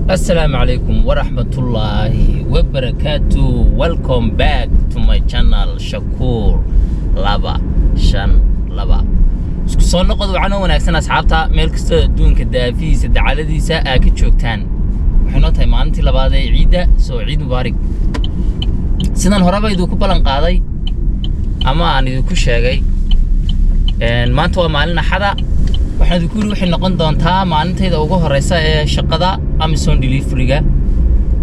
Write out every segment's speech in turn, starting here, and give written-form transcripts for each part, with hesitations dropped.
Assalamu alaikum warahmatullahi wabarakatuh. Welcome back to my channel Shakur Laba Shan Laba. Isku soo noqod waxaan wanaagsan asxaabta meel kasta adduunka daafiisa dacaladiisa aa ka joogtaan. Waxayna tahay maalintii labaad ee ciida soo ciid mubaarak. Sidan horeba idinku balan qaaday ama aan idinku sheegay maanta waa maalin axada. waxaan idinku yiri waxay noqon doontaa maalintayda ugu horeysa ee shaqada Amazon delivery-ga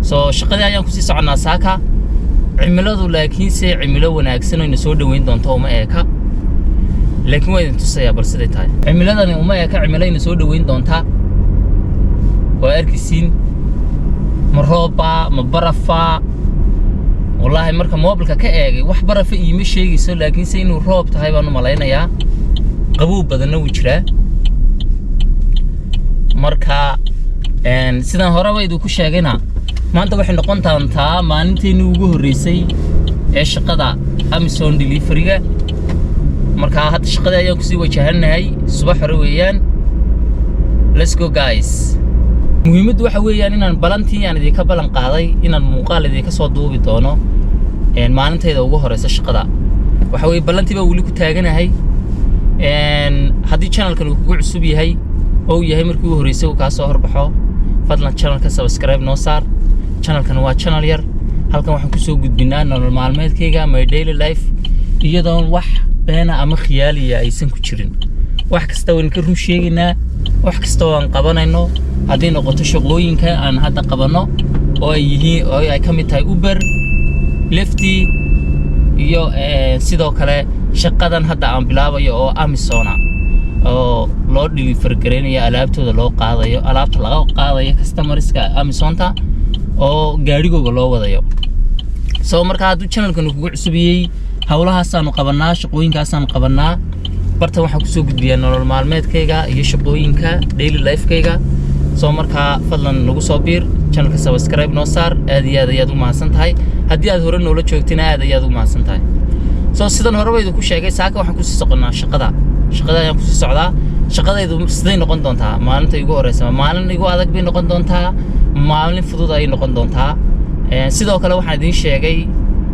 soo shaqadii ayaan ku sii soconaa saaka cimiladu laakiin si cimilo wanaagsan oo ina soo dhaweyn doonto uma eeka laakiin way intusayaa bal siday tahay cimiladani uma eeka cimilo ina soo dhaweyn doonta waa arkisiin ma rooba ma barafa wallahi marka mobilka ka eegay wax barafa iima sheegayso laakiin si inuu roob tahay baan u malaynayaa qabow badanna wuu jiraa marka sidan horeba idinku sheegayna maanta waxay noqon doontaa maalinteennii ugu horeysay ee shaqada Amazon delivery-ga marka hadda shaqada ayaan ku sii wajahanahay subax hore weeyaan let's go guys muhiimadu waxa weeyaan inaan balantii aan idinka balan qaaday inaan muuqaal idinka soo duubi doono maalintayda ugu horeysa shaqada waxa weey balantii baa wali ku taaganahay haddii channelkan uu kugu cusub yahay oo yahay markii uu horeysay uu ka soo horbaxo fadlan channelka subscribe noo saar channelkan waa channel yar halkan waxaan ku soo gudbinaa nolol maalmeedkayga my daily life iyadoo wax beena ama khiyaaliya aysan ku jirin wax kasta waan ka run sheegaynaa wax kasta waan qabanayno haddii noqoto shaqooyinka aan hadda qabano oo ay yihiin oo ay ka mid tahay Uber Lifty iyo sidoo kale shaqadan hadda aan bilaabayo oo Amazon oo loo deliver gareynaya alaabtooda loo qaadayo alaabta laga qaadayo customerska Amazon-ta oo gaarigooga loo wadayo soo marka haduu channelkan kugu cusubiyay hawlahaas aanu qabanaa shaqooyinkaas aanu qabanaa barta waxaan ku soo gudbiyaa nolol maalmeedkayga iyo shaqooyinka daily life-kayga soo marka fadlan nagu soo biir channelka subscribe noo saar aad iyo aad u mahadsan tahay haddii aad hore noola joogtina aad iyo aad u mahadsan tahay soo sidan horeba idinku sheegay saaka waxaan ku sii soconaa shaqada ayaan ku sii socdaa shaqadaydu siday noqon doontaa maalinta igu horeysa maalin igu adag bay noqon doontaa maalin fudud ay noqon doontaa sidoo kale waxaan idin sheegay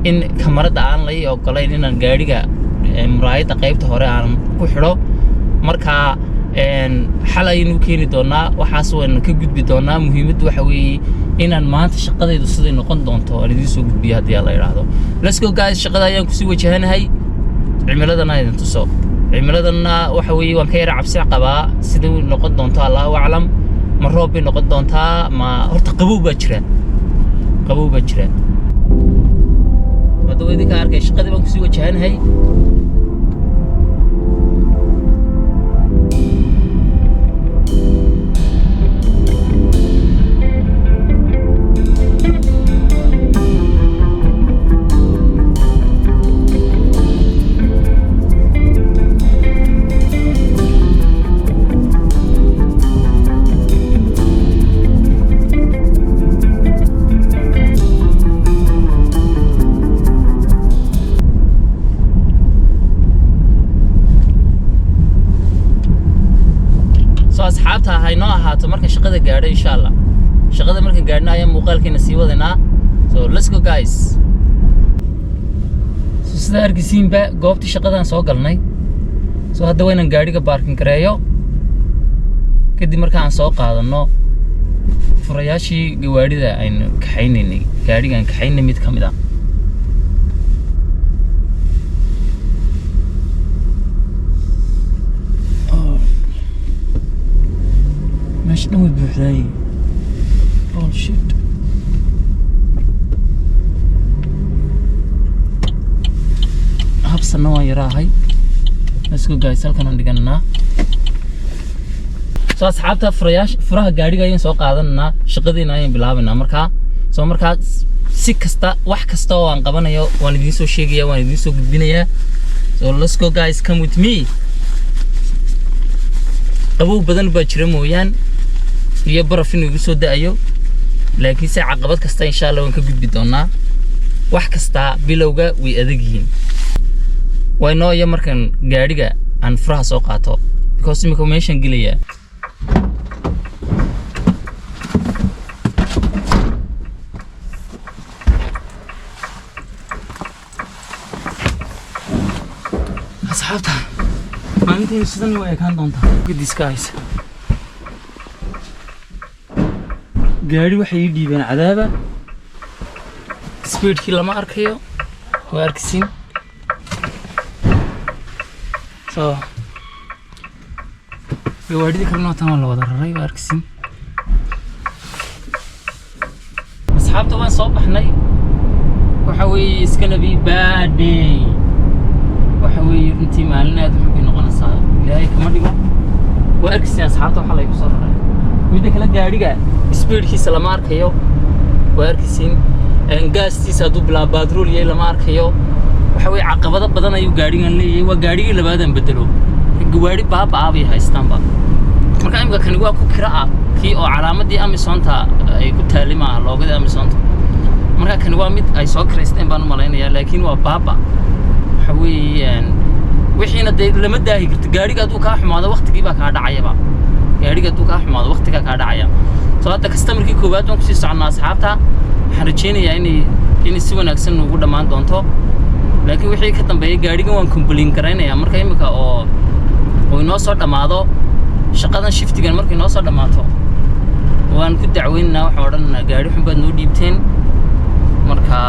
in kamarada aan la ogolayn inaan gaariga muraayada qaybta hore aan ku xidho marka xalay inuu keeni doonaa waxaas waan ka gudbi doonaa muhiimadu waxa weeye inaan maanta shaqadaydu siday noqon doonto aan idin soo gudbiyo haddii la yiraahdo let's go guys shaqada ayaan ku sii wajahanahay cimiladana idin tuso cimiladana waxa weeye waan ka yara cabsi qabaa sidii noqon doonto Allahu a'lam ma roob bay noqon doontaa ma horta qabow baa jira wadada idinka arkay shaqadii baan ku sii wajahanahay asxaabta hayno ahaato marka shaqada gaadho insha Allah shaqada marka gaadhna ayaan muuqaalkeena sii wadanaa so let's go guys sida argisiinba goobtii shaqadan soo galnay so hadda waynan gaariga parking gareeyo kadib marka aan soo qaadano furayaashii gawaarida aynu kaxaynaynay gaarigan kaxaynay mid kamid ah مش نوي بحلاي bullshit habsana waan yaraahay let's go guys halkan aan dhiganaa soo asxaabta furaha gaariga ayaan soo qaadanaa shaqadeena ayaan bilaabanaa marka si kasta wax kasta oo aan qabanayo waan idin soo sheegayaa waan idin soo gudbinayaa so let's go guys come with me qabow badan baa jira mooyaan iyo baraf inuu igu soo daayo laakiin si caqabad kasta insha Allah waan ka gudbi doonaa wax kasta bilowga way adag yihiin way noo iyo markan gaariga aan furaha soo qaato because information gelaya shaqadeenu sidan u ekaan doontaa guddiskaas gaari waxay ii dhiibeen cadaaba speedkii lama arkayo waa arkisin soo gawaadhidii kalena tan waa la wada raray waa arkisin asxaabta waan soo baxnay waxa weeye iska nabi baadey waxa weeye runtii maalin aad u xubin noqonaysaa ilaahay kama dhigo waa arkisin asxaabta waxa la igu soo raray midda kale gaadhiga speedkiisa lama arkayo waa arkisin gaastiisa hadduu bilaa baadrool yahay lama arkayo waxa weeye caqabado badan ayuu gaadhigan leeyahay waa gaadhigii labaadan bedelo gawaadhi baabaa bay haystaanba marka imika kani waa ku kira ah kii oo calaamadii Amazonta ay ku taalima loogada Amazonta marka kani waa mid ay soo kireysteen baan u malaynayaa laakiin waa baaba waxa weeye wixiina lama daahi karto gaadhiga hadduu kaa xumaado waqtigii baa kaa dhacayaba gaadhiga hadduu kaa xumaado waqtigaa kaa dhacaya soo hadda customerkii koowaad waan kusii soconnaa asxaabta waxaan rajaynayaa inay si wanaagsan ugu dhammaan doonto laakiin wixii ka dambeeyay gaadhigan waan complain garaynayaa marka imika oo inoo soo dhammaado shaqadan shiftigan markay noo soo dhammaato waan ku dacweynaynaa waxaan odhanaynaa gaadhi xun baad noo dhiibteen marka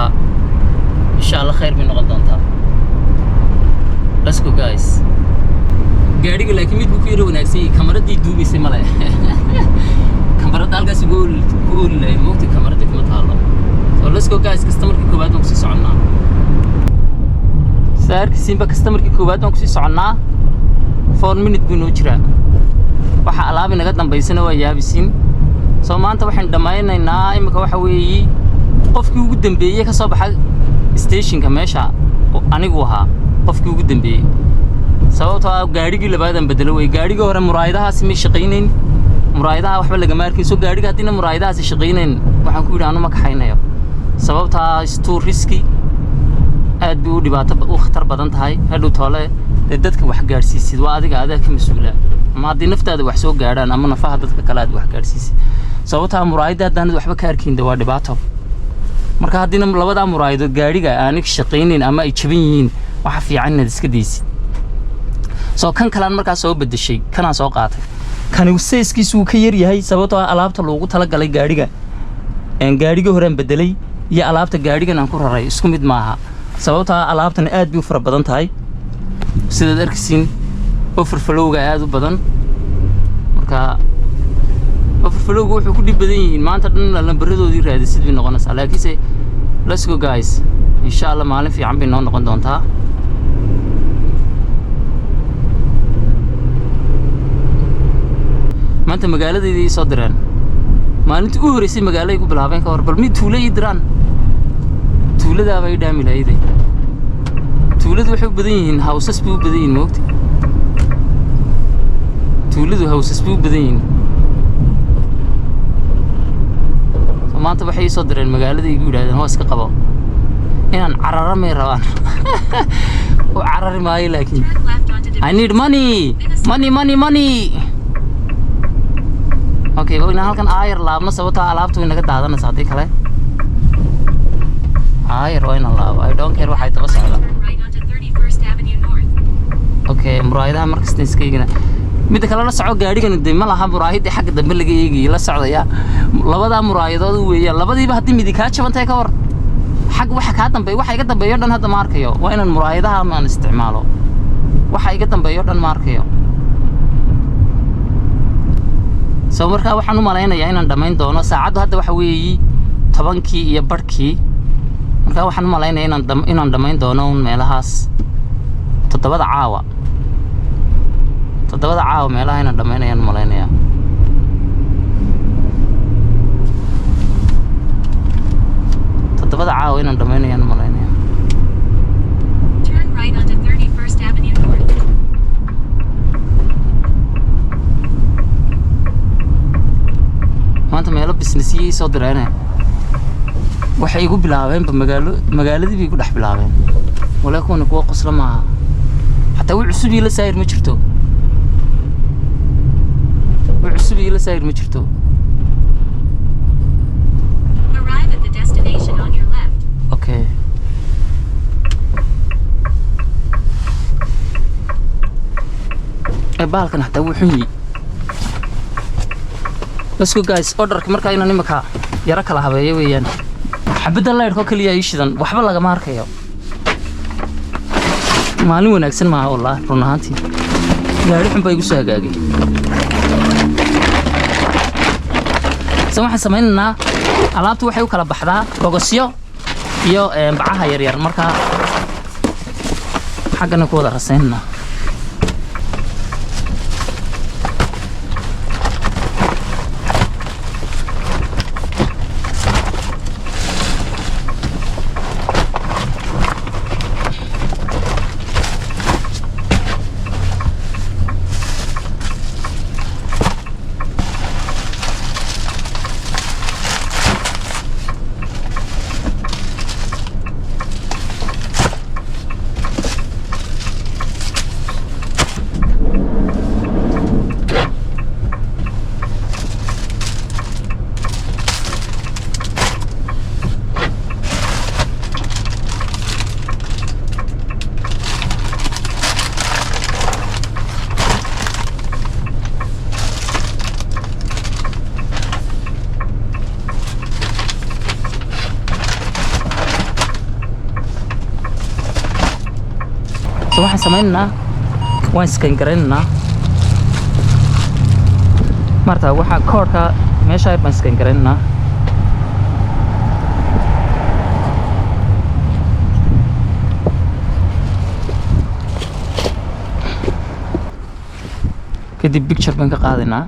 insha Allah khayr bay noqon doontaa let's go guys gaadhiga laakiin mid buu ku yara wanaagsan yahay kamaradii duubaysay male kamarada halkaas ugu oolay moogtay kamarada kuma taalo so let's go guys customerkii koowaad waan kusii soconnaa saarkiisiinba customerkii koowaad waan kusii soconnaa 4 minute buu noo jiraa waxa alaab inaga dambaysana waa yaabisiin soo maanta waxaan dhammaynaynaa imika waxa weeye qofkii ugu dambeeyay ka soo baxay stationka meesha anigu ahaa qofkii ugu dambeeyay sababtoo ah gaadhigii labaadan bedelo way gaadhigii hore muraayadahaasi ma shaqaynayn muraayadaha waxba laga maarkin soo gaadhiga hadina muraayadahaasi shaqaynayn waxaan ku yiraahdo ma kaxaynayo sababta istuu riski aad buu dhibaato u khatar badan tahay hadhow toole dadka wax gaarsiisid waa adiga ka mas'uula ama hadii naftaada wax soo gaaraan ama nafaha dadka kale aad wax gaarsiisid sababta muraayada hadaan waxba ka arkin waa dhibaato marka hadina labada muraayado gaadhiga aanig shaqaynayn ama ay jaban yihiin waxa fiican inaad iska deysid soo kan kale markaa soo bedeshay kana soo qaatay kani sayskiisu ka yar yahay sababtoo alaabta loogu tala galay gaadhiga gaadhiga horaan bedelay iyo alaabta gaadhigan aan ku raray isku mid maaha sababtoo alaabtan aad bay u fara badan tahay sida darkiin overflowga aad u badan marka overflowga wuxuu ku dib badan yihiin maanta dhan lambarradoodii raadisid bay noqonaysaa laakiin let's go guys insha Allah maalin fiican bay noo noqon doontaa maanta magaaladeedii soo diraan maalintii u horeysay magaalada ay ku bilaabeen ka hor bal mid tuulo ii diraan tuulada bay dhaami lahayd tuuladu waxay u badan yihiin houses bay u badan yihiin moogtay tuuladu houses bay u badan yihiin maanta waxay soo direen magaalada igu yiraahdeen hoos ka qabo inaan carara may rabaan oo carari maayo laakiin I need money okay oo halkan aayar laabna sababta alaabtu inaga daadanaysa hadii kale aayar waa inaan laabo I don't care waxay daba socdaan okay muraayadaha markasta iskaygana mid kale la soco gaadhigan dib ma laha muraayada xagga dambe laga eegay la socdaya labada muraayadood weeyaan labadiiba hadii mid ka jabantay ka war xag waxa ka dambeeyo waxa iga dambeeyo dhan hadda ma arkayo waa inaan muraayadaha aan isticmaalo waxa iga dambeeyo dhan ma arkayo soo markaa waxaan u maleynayaa inaan dhamayn doono saacadu hadda waxa weeyii 10kii iyo barkii markaa waxaan u maleynayaa inaan dhamayn doono meelahaas 7 caawa meelaha inaan dhamaynayaan maleynayaa inaan dhamaynayaan maleynayaa Turn right onto 31st Avenue North. maanta meelo businessiyay soo direen waxay igu bilaabeen magaaladii bay ku dhex bilaabeen walaakoon kuwa qosla ma hatta wuu cusub ila saayir ma jirto Arrive at the destination on your left. okay baalkan hataa wuu xun yahay. Let's go guys, orderka markaa inaan imika yara kala habeeyo weeyaan. xabadda laydhko kaliya ii shidan waxba lagama arkayo. maalin wanaagsan maaha wallaahi run ahaantii. gaari xun baa igu soo hagaagay. waxaan samaynaynaa alaabtu waxay u kala baxdaa gogosyo iyo bacaha yaryar markaa xaggana ku wada rasaynaa. waxaan samaynaynaa waan iskan garaynaa marka waxa koodka meesha baan iskan garaynaa kadib picture baan ka qaadaynaa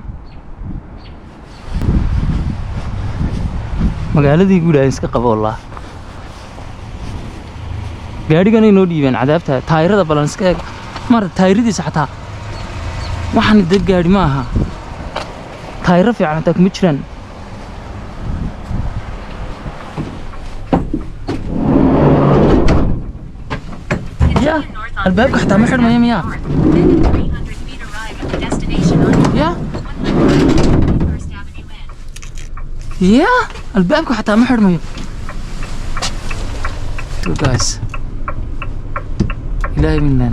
magaaladii guud ay iska qabo wallah gaarigan inoo dhiibeen cadaabta taayirada balan iska eeg mar taayiradiisa xataa waxaan dad gaari ma aha taayiro fiican xataa kuma jiraan ya albaabka xataa ma xidhmaya miya ya ya albaabka xataa ma xidhmayo guys إلهي مننا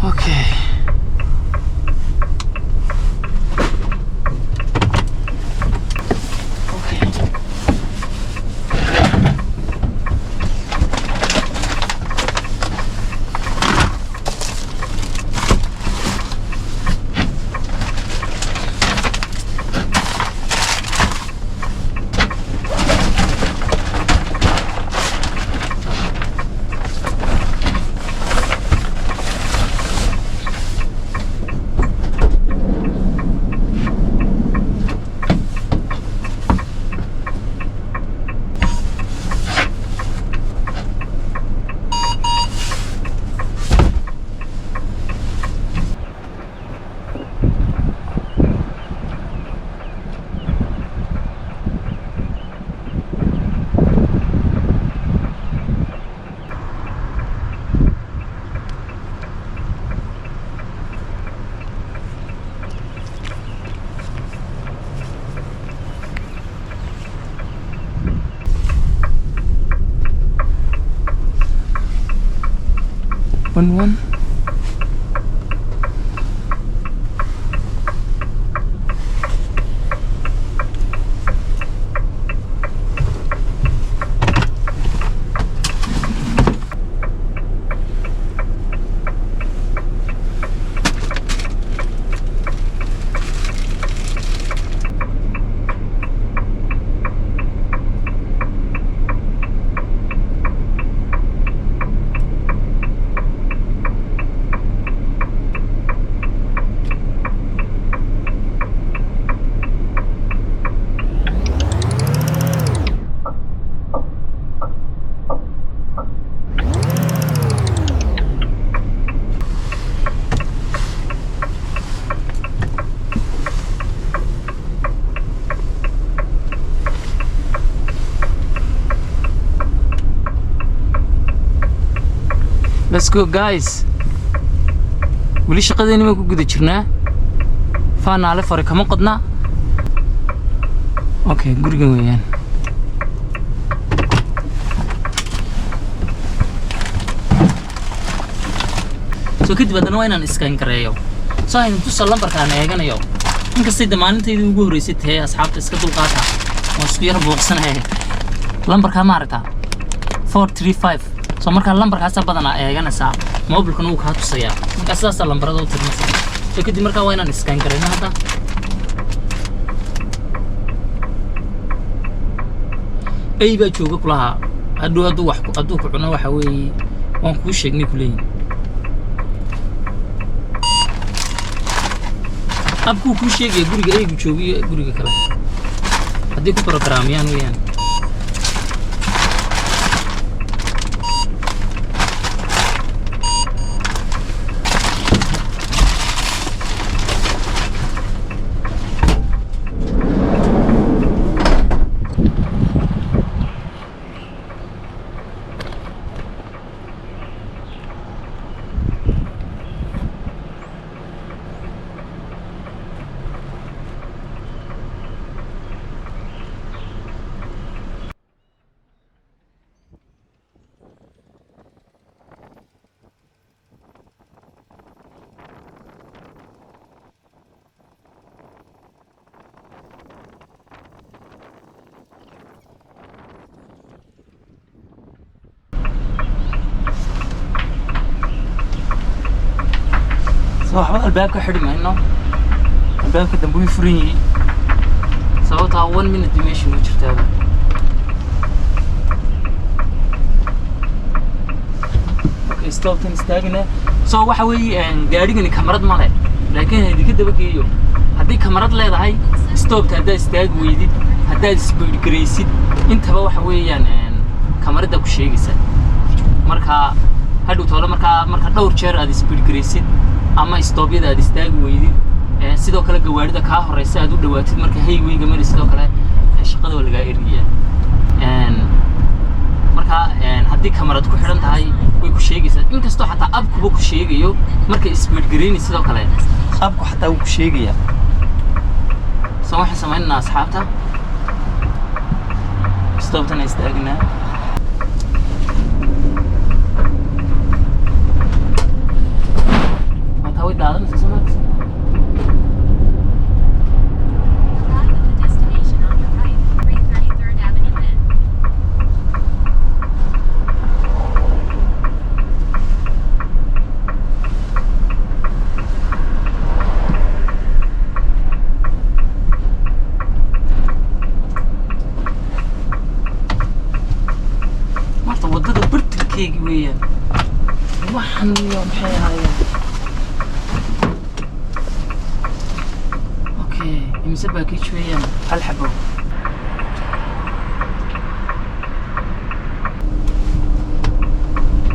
أوكي one Let's go guys. wali shaqadeena ma ku guda jirnaa faanaale fari kama qodna okay gurigan weeyaan soo kadib haddana waa inaan iskaan gareeyo soo aynu tusa lambarkaan eeganayo inkastay damaanintaydii ugu horreysay tahay asxaabta iska dulqaata oo isku yar buuqsanaya lambarkaa ma aragtaa 435 soo markaa lambarkaasa badanaa eeganaysaa mobilkana wuu kaa tusayaa markaa sidaasaa lambarada u tirnaysa soo kadib markaa waa inaan iskaan garayno hadda ay baa jooga kulahaa hadduu ku cuno waxa weeye waan kuu sheegnay kuleeyihin abkuu kuu sheegaya guriga aygu joogiyo guriga kale haddii ku programiyaan weeyaan صاحب الباب كحري منه الباب كدنبوي فري صوتها 1 minute ماشي وجرتها اوكي ستوب تنستاغنا سو waxa weey gaarigani kamarad ma leh laakiin hadii ka daba geeyo hadii kamarad leedahay stop hada istaag weydid hada speed gareysid intaba waxa weeyaan kamarada ku sheegaysa marka haduu toolo marka dhowr jeer aad speed gareysid ama stoobyada aad istaag weydid sidoo kale gawaarida ka horeysa aad u dhawaatid marka highway-ga mari sidoo kale shaqada waa laga eriyaa marka haddii kamarad ku xiran tahay way ku sheegaysaa inkastoo xataa abkuba ku sheegayo marka speed gareeni sidoo kale abku xataa uu ku sheegaya soo waxaan sameynaa asxaabta stoobtana istaagnaa How it doesn't, isn't it? Arrive at the destination on your right, 333rd Avenue N. Marta wadada bartilkeegi weeyaan waxan iyo maxay ahaayeen يمسك باكيت شوية الحبه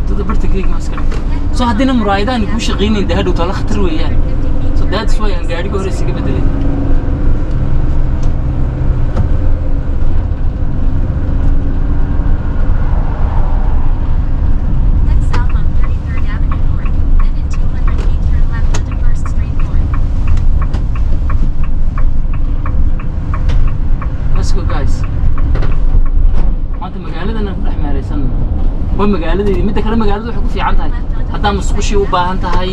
تدبرت كيك ماسكر سو هدينا مرايدان يكون شغالين ده هادو طلع خطر وياه سو ده شوية قاعد يقول رسيك بدلي magaaladayda mid kale magaaladu waxay ku fiican tahay hadaa musqushi u baahan tahay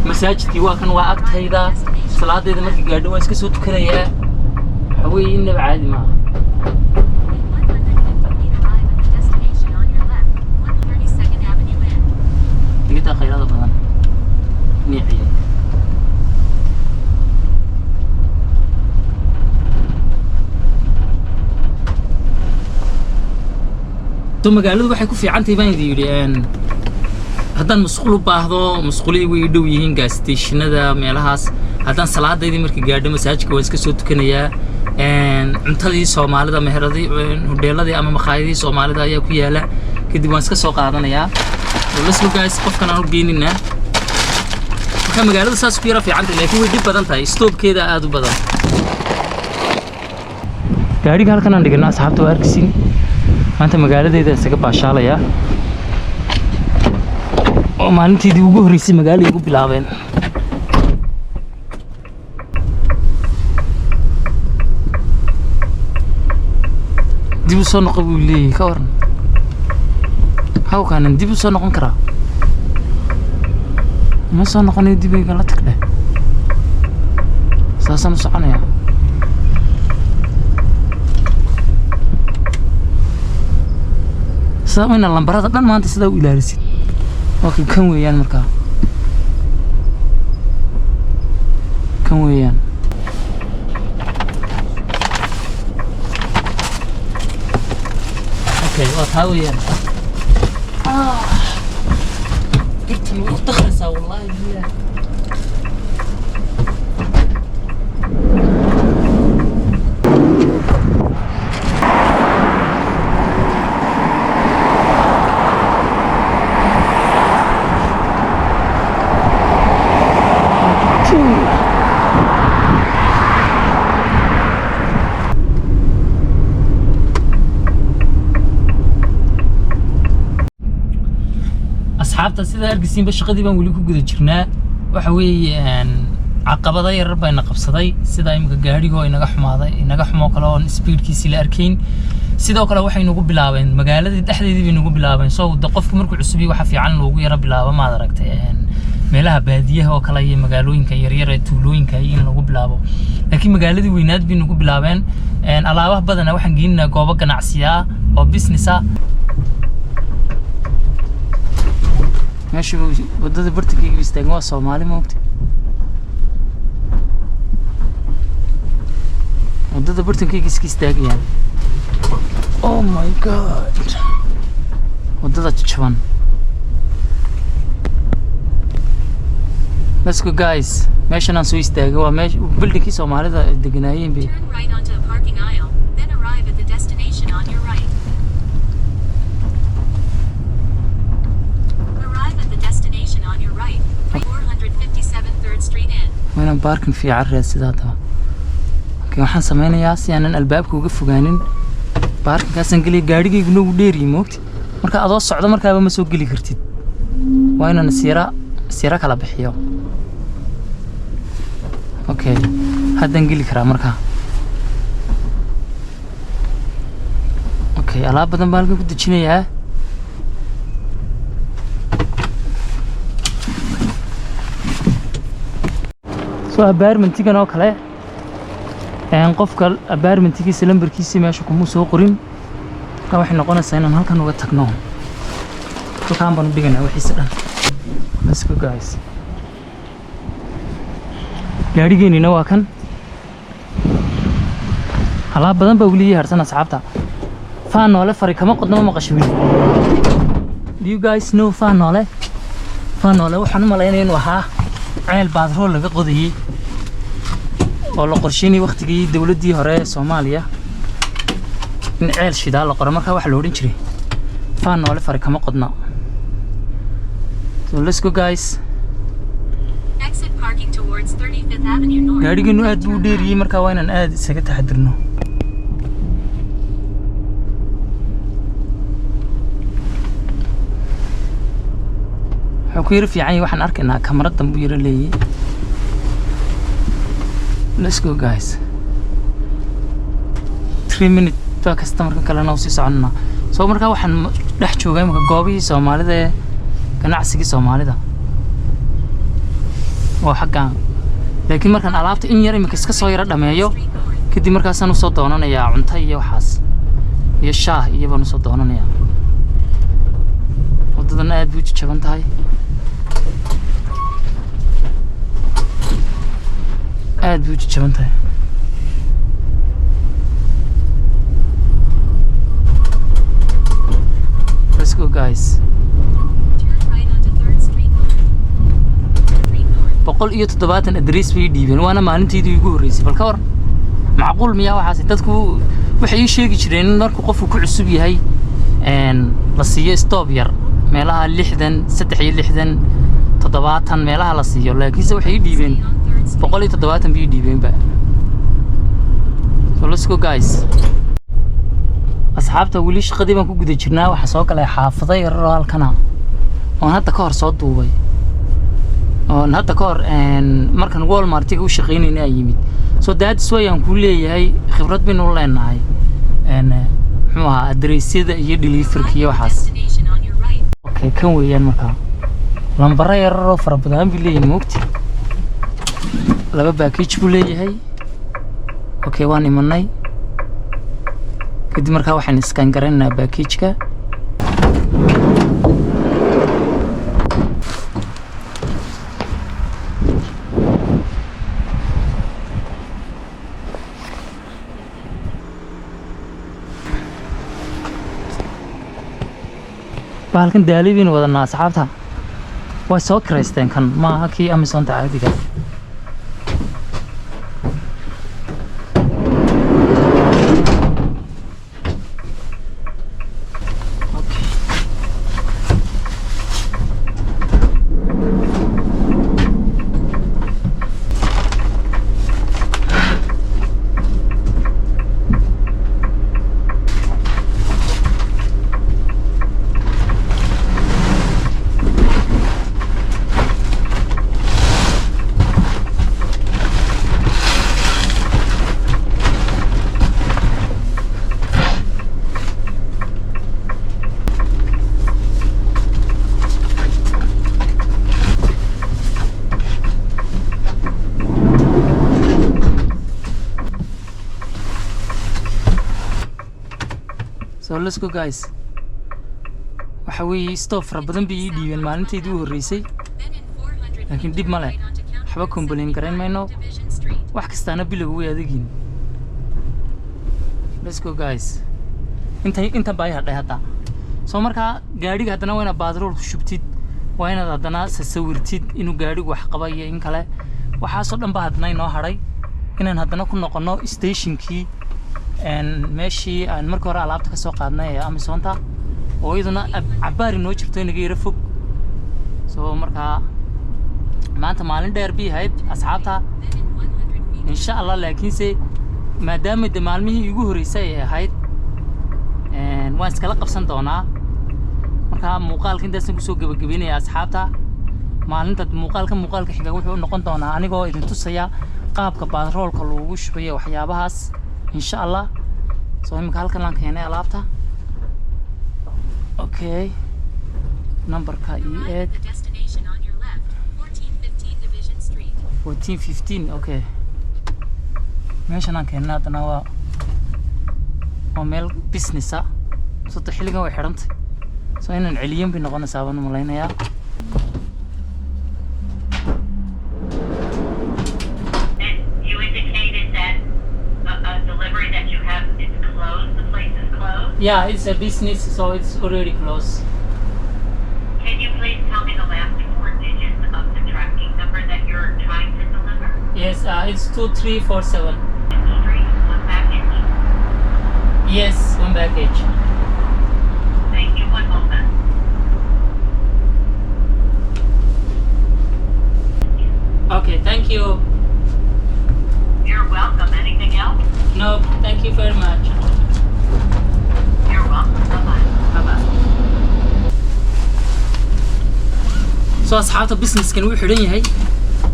masaajidkii waa kan waa agtayda salaadeeda markii gaadho waa iska soo tukanayaa waxa weeye inaba caadi maaha digita khayrada badan niiciye magaaladu waxay ku fiican tahay baan idin yiri haddaan musqul u baahdo musqulii way dhow yihiin gas stationada meelahaas haddaan salaadeedii markii gaadho masaajidka waan iska soo tukanayaa cuntadii Soomaalida meheradii hoteeladii ama maqaayadii Soomaalida ayaa ku yaala kadib waan iska soo qaadanayaa let's go guys qofkan aan u geenina marka magaalada saas ku yara fiican tahay laakiin way dib badan tahay stoobkeeda aad u badan gaariga halkan aan dhignaa asxaabta waa arkisiin maanta magaaladeeda isaga baashaalaya oo maalintii ugu horeysay magaalada ugu bilaabeen dib u soo noqon buu leeyahay ka waran hawkaanan dib u soo noqon karaa ma soo noqonayo dib iga la tagdhe saasaan u soconaya sidaa ina lambarada dhan maanta sidaa u ilaalisid waa kan weeyaan markaa kan weeyaan okay waa taa weeyaan birtan way u dakhlaysaa wallaahi billaah asxaabta sida argisiinba shaqadii baan weli ku guda jirnaa waxa weeyaan caqabada yar bayna qabsaday sida imika gaariga oo inaga xumaaday inaga xumo kale oo speedkiisa la arkayn sidoo kale waxay nagu bilaabeen magaalada dhexdeedii bay nagu bilaabeen soo qofku markuu cusub yahay waxa fiican loogu yara bilaabo ma aragtay meelaha baadiyaha oo kale iyo magaalooyinka yaryar ee tuulooyinka in lagu bilaabo laakiin magaaladii weynaad bay nagu bilaabeen alaabaha badan waxaan geynaa goobo ganacsiga oo business ah ماشي ودد برتكي بيستغوا Soomaali moogtay ودد برتكي iska istaagayaan oh my god wadada jaban let's go guys meeshan aan soo istaagay waa meesha buildingkii Soomaalida deganaayeen bay Turn right onto the parking aisle, then arrive at the destination on your right. Arrive at the destination on your right. 457 3rd Street in. وين باركن في عرّة سدادها كي waxaan sameeynaa si aanan albaabka uga fogaanin baarkinkaasaan galiya gaadhiga inuu dheeri moogti marka adoo socdo markaaba ma soo gali kartid waa inaan siira kala bixiyo okay haddaan geli karaa markaa okay alaab badan baan halkan ku dejinayaa soo apartmentigan oo kale qofka apartmentigiisa lambarkiisa meesha kuma soo qorin ka waxay noqonaysaa inaan halkan uga tagno halkan baan u dhiganaa wixiisa dhan let's go guys gaarigeennina waa kan alaab badan baa weli harsan asxaabta faan noole fari kama qodno ma maqasho weli do you guys know faan noole waxaan u malaynaya inuu ahaa ceel baadrool laga qodayay oo la qorsheynay waqtigii dawladdii hore ee Soomaaliya in ceel shidaal la qoro markaa waxa la oran jiray faan noole fari kama qodno so let's go guys Exit parking towards 35th Avenue North. gaarigeenu aad buu dheeriyay markaa waa inaan aad isaga taxadirno ku yar fiican waxaan arkaynaa kameradan buu yara leeyahay let's go guys 3 minutes baa customer kalena u sii soconaa soo markaa waxaan dhex joogay marka goobihii Soomaalida ee ganacsiga Soomaalida waa xaqaan laakiin markaan alaabta in yar imika iska soo yara dhameeyo kadib markaasaan u soo doonanayaa cunto iyo waxaas iyo shaah iyo baan u soo doonanayaa wadadan aad buu jaban tahay aad buu jaban tahay let's go guys Turn right onto 3rd Street North. 170 address bay dhiibeen waana maalinteedii ugu horeysay balka war macquul miyaa waxaas dadku waxay ii sheegi jireen in markuu qofku ku cusub yahay la siiyo stop yar meelaha 60 63 70 meelaha la siiyo laakiinse waxay dhiibeen 170 bay dhiibeen ba so let's go guys asxaabta weli shaqadii baan ku guda jirnaa waxa soo kale xaafaday yar halkana oo hadda ka hor soo duubay oo hadda ka hor markan Walmart-iga u shaqeynayna yimid so that's why aan ku leeyahay khibrad bin u leenahay muxuu ahaa adreysyada iyo delivery iyo waxaas Destination on your right. okay kan weeyaan markaa lambara yararoo fara badan buu leeyahay moogti laba package buu leeyahay okay waan imanay kadib markaa waxaan iskaan garanaynaa package-ka bahalkan daalibiin wadanaa asxaabta way soo kiraysteen kan maaha kii Amazon caadiga So let's go guys. waxa weeye stove fara badan bay ii dhiibeen maalinteedii u horeysay Then in 400 laakiin dib ma leh right onto County waxba complain garayn mayno Division Street. wax kastaana bilowga way adeegin let's go guys inta baa hadhay hadda soo markaa gaadhiga haddana waa inaad baadrool ku shubtid waa inaad haddana sawirtid inuu gaadhigu wax qabayo in kale waxaasoo dhan baa haddana inoo hadhay inaan haddana ku noqono stationkii meeshii aan markii hore alaabta ka soo qaadnay ee Amazonta oo iyaduna cabaari noo jirto inaga yara fog soo markaa maanta maalin dheer bii ahayd asxaabta Then in 100 feet. insha Allah laakiinse maadaama de maalmihii igu horeysay ay ahayd waan iskala qabsan doonaa markaa muuqaalka intaasaan kusoo gabagabeynaya asxaabta maalinta muuqaalka xiga wuxuu noqon doonaa anigoo idin tusaya qaabka baadroolka loogu shubayo waxyaabahaas insha Allah soo imika halkan aan keenay alaabta okay numberka eeg The destination on your left, 1415 Division Street. 1415 okay meeshan aan keenay haddana waa meel business ah soo xilligan way xirantay soo inaan celiyan bay noqonaysaa baan malaynayaa You indicated that a delivery that you have is closed, the place is closed. yeah it's a business so it's already closed Can you please tell me the last four digits of the tracking number that you're trying to deliver? yes it's 2347 Street, one package. yes one package Thank you, one moment. okay thank you You're welcome. Anything else? no thank you very much You're welcome. Bye-bye. bye soo asxaabta businesskan wuu xidhan yahay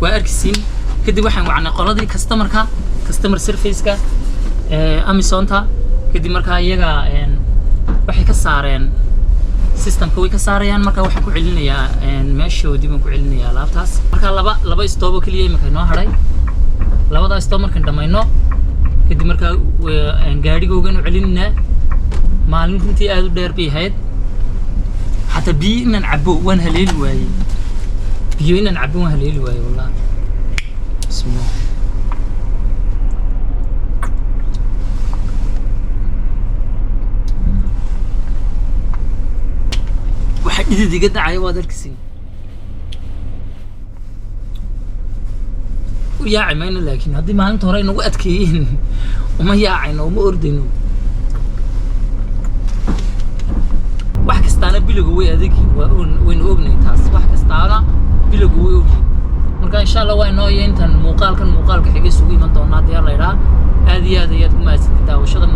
waa arkisiin kadib waxaan wacnay qoladii customer service-ka Amazonta kadib markaa iyaga waxay ka saareen systemka way ka saarayaan markaa waxaan ku celinayaa meeshoodii baan ku celinayaa alaabtaas markaa laba stoobo kaliya imika inoo hadhay labada stoob markaan dhamayno kadib markaa gaadhigoogan u celinayna maalin runtii aad u dheer bay ahayd xataa biyo inaan cabo waan haleeli waayey والله بسم الله waxa idid iga dhacay waad arkaysiin yaacay mayna laakiin haddii maalinta hore inagu adkeeyeen uma yaacayno uma ordayno wax kastaana bilowga way adeegi waynu ognahay taas wax kastaana bilowga way ogi marka insha Allah waa inoo yeeyntan muuqaalka xiga isugu iman doonaa diyaar la yiraahdo aad iyo aad ayaad ku mahadsantahay daawashada